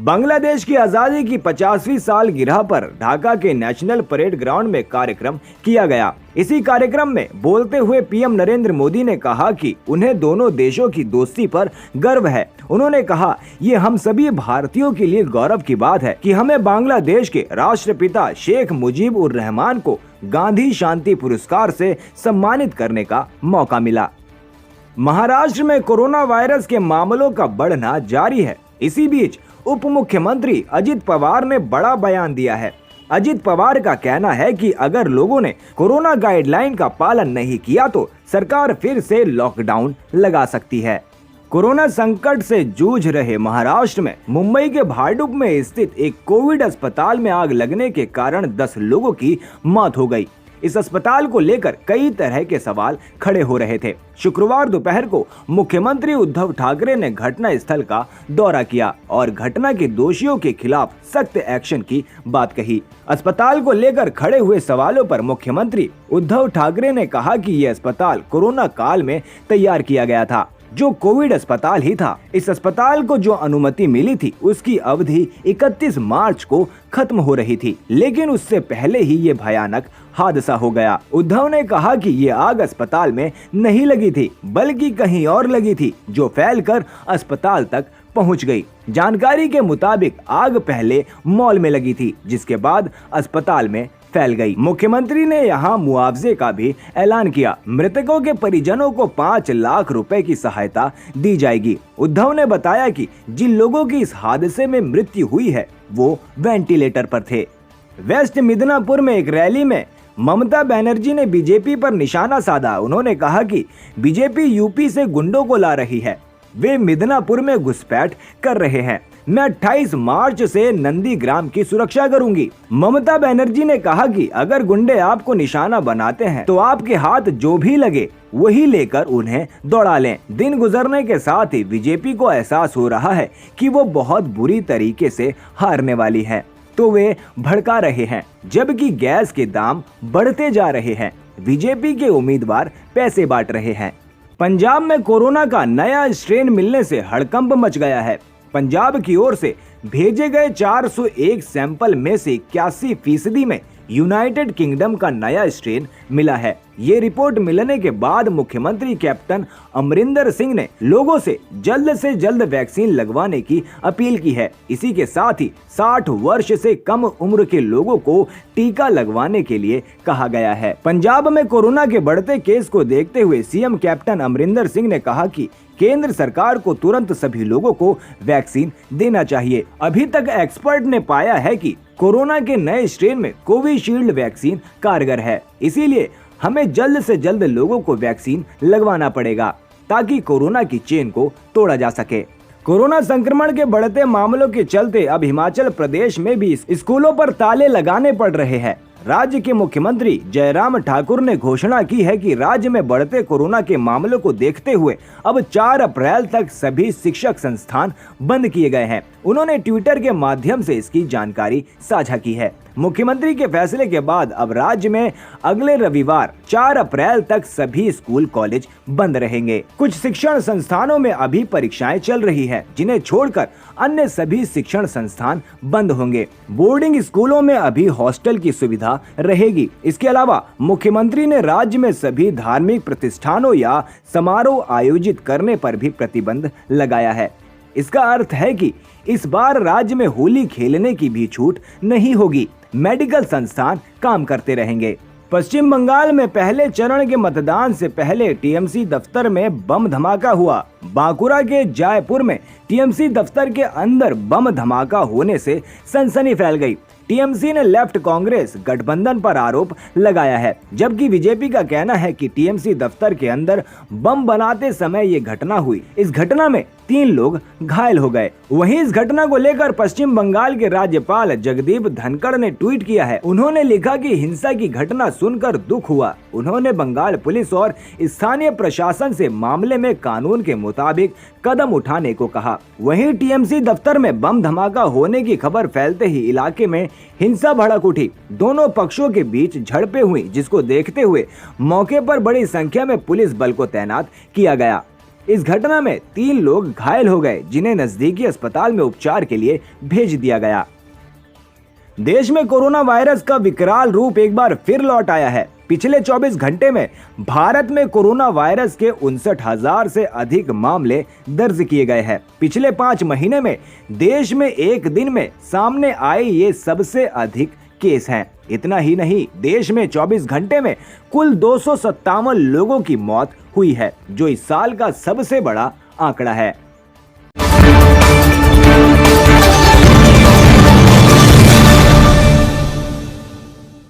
बांग्लादेश की आजादी की 50वीं सालगिरह पर ढाका के नेशनल परेड ग्राउंड में कार्यक्रम किया गया। इसी कार्यक्रम में बोलते हुए पीएम नरेंद्र मोदी ने कहा कि उन्हें दोनों देशों की दोस्ती पर गर्व है। उन्होंने कहा, ये हम सभी भारतीयों के लिए गौरव की बात है कि हमें बांग्लादेश के राष्ट्रपिता शेख मुजीब उर रहमान को गांधी शांति पुरस्कार से सम्मानित करने का मौका मिला। महाराष्ट्र में कोरोना वायरस के मामलों का बढ़ना जारी है। इसी बीच उप मुख्यमंत्री अजित पवार ने बड़ा बयान दिया है। अजित पवार का कहना है कि अगर लोगों ने कोरोना गाइडलाइन का पालन नहीं किया तो सरकार फिर से लॉकडाउन लगा सकती है। कोरोना संकट से जूझ रहे महाराष्ट्र में मुंबई के भांडुप में स्थित एक कोविड अस्पताल में आग लगने के कारण 10 लोगों की मौत हो गई। इस अस्पताल को लेकर कई तरह के सवाल खड़े हो रहे थे। शुक्रवार दोपहर को मुख्यमंत्री उद्धव ठाकरे ने घटना स्थल का दौरा किया और घटना के दोषियों के खिलाफ सख्त एक्शन की बात कही। अस्पताल को लेकर खड़े हुए सवालों पर मुख्यमंत्री उद्धव ठाकरे ने कहा कि यह अस्पताल कोरोना काल में तैयार किया गया था, जो कोविड अस्पताल ही था। इस अस्पताल को जो अनुमति मिली थी उसकी अवधि 31 मार्च को खत्म हो रही थी, लेकिन उससे पहले ही ये भयानक हादसा हो गया। उद्धव ने कहा कि ये आग अस्पताल में नहीं लगी थी बल्कि कहीं और लगी थी, जो फैलकर अस्पताल तक पहुंच गई। जानकारी के मुताबिक आग पहले मॉल में लगी थी, जिसके बाद अस्पताल में फैल गई। मुख्यमंत्री ने यहां मुआवजे का भी ऐलान किया। मृतकों के परिजनों को 5 लाख रुपए की सहायता दी जाएगी। उद्धव ने बताया कि जिन लोगों की इस हादसे में मृत्यु हुई है वो वेंटिलेटर पर थे। वेस्ट मिदनापुर में एक रैली में ममता बनर्जी ने बीजेपी पर निशाना साधा। उन्होंने कहा कि बीजेपी यूपी से गुंडों को ला रही है, वे मिदनापुर में घुसपैठ कर रहे हैं। मैं 28 मार्च से नंदीग्राम की सुरक्षा करूंगी। ममता बनर्जी ने कहा कि अगर गुंडे आपको निशाना बनाते हैं तो आपके हाथ जो भी लगे वही लेकर उन्हें दौड़ा लें। दिन गुजरने के साथ ही बीजेपी को एहसास हो रहा है कि वो बहुत बुरी तरीके से हारने वाली है, तो वे भड़का रहे हैं। जबकि गैस के दाम बढ़ते जा रहे हैं, बीजेपी के उम्मीदवार पैसे बांट रहे हैं। पंजाब में कोरोना का नया स्ट्रेन मिलने से हड़कंप मच गया है। पंजाब की ओर से भेजे गए 401 सैंपल में से 81% में यूनाइटेड किंगडम का नया स्ट्रेन मिला है। ये रिपोर्ट मिलने के बाद मुख्यमंत्री कैप्टन अमरिंदर सिंह ने लोगों से जल्द वैक्सीन लगवाने की अपील की है। इसी के साथ ही 60 वर्ष से कम उम्र के लोगों को टीका लगवाने के लिए कहा गया है। पंजाब में कोरोना के बढ़ते केस को देखते हुए सीएम कैप्टन अमरिंदर सिंह ने कहा कि केंद्र सरकार को तुरंत सभी लोगों को वैक्सीन देना चाहिए। अभी तक एक्सपर्ट ने पाया है कि कोरोना के नए स्ट्रेन में कोविशील्ड वैक्सीन कारगर है, इसीलिए हमें जल्द से जल्द लोगों को वैक्सीन लगवाना पड़ेगा ताकि कोरोना की चेन को तोड़ा जा सके। कोरोना संक्रमण के बढ़ते मामलों के चलते अब हिमाचल प्रदेश में भी स्कूलों पर ताले लगाने पड़ रहे हैं। राज्य के मुख्यमंत्री जयराम ठाकुर ने घोषणा की है कि राज्य में बढ़ते कोरोना के मामलों को देखते हुए अब 4 अप्रैल तक सभी शिक्षक संस्थान बंद किए गए हैं। उन्होंने ट्विटर के माध्यम से इसकी जानकारी साझा की है। मुख्यमंत्री के फैसले के बाद अब राज्य में अगले रविवार 4 अप्रैल तक सभी स्कूल कॉलेज बंद रहेंगे। कुछ शिक्षण संस्थानों में अभी परीक्षाएं चल रही है, जिन्हें छोड़कर अन्य सभी शिक्षण संस्थान बंद होंगे। बोर्डिंग स्कूलों में अभी हॉस्टल की सुविधा रहेगी। इसके अलावा मुख्यमंत्री ने राज्य में सभी धार्मिक प्रतिष्ठानों या समारोह आयोजित करने पर भी प्रतिबंध लगाया है। इसका अर्थ है कि इस बार राज्य में होली खेलने की भी छूट नहीं होगी। मेडिकल संस्थान काम करते रहेंगे। पश्चिम बंगाल में पहले चरण के मतदान से पहले टीएमसी दफ्तर में बम धमाका हुआ। बांकुरा के जयपुर में टीएमसी दफ्तर के अंदर बम धमाका होने से सनसनी फैल गई। टीएमसी ने लेफ्ट कांग्रेस गठबंधन पर आरोप लगाया है, जबकि बीजेपी का कहना है कि टीएमसी दफ्तर के अंदर बम बनाते समय ये घटना हुई। इस घटना में 3 लोग घायल हो गए। वहीं इस घटना को लेकर पश्चिम बंगाल के राज्यपाल जगदीप धनखड़ ने ट्वीट किया है। उन्होंने लिखा कि हिंसा की घटना सुनकर दुख हुआ। उन्होंने बंगाल पुलिस और स्थानीय प्रशासन से मामले में कानून के मुताबिक कदम उठाने को कहा। वहीं टीएमसी दफ्तर में बम धमाका होने की खबर फैलते ही इलाके में हिंसा भड़क उठी। दोनों पक्षों के बीच झड़पें हुई, जिसको देखते हुए मौके पर बड़ी संख्या में पुलिस बल को तैनात किया गया। इस घटना में 3 लोग घायल हो गए, जिन्हें नजदीकी अस्पताल में उपचार के लिए भेज दिया गया। देश में कोरोना वायरस का विकराल रूप एक बार फिर लौट आया है। पिछले 24 घंटे में भारत में कोरोना वायरस के 59,000 से अधिक मामले दर्ज किए गए हैं। पिछले 5 महीने में देश में एक दिन में सामने आए ये सबसे अधिक केस हैं। इतना ही नहीं, देश में 24 घंटे में कुल 257 लोगों की मौत हुई है, जो इस साल का सबसे बड़ा आंकड़ा है।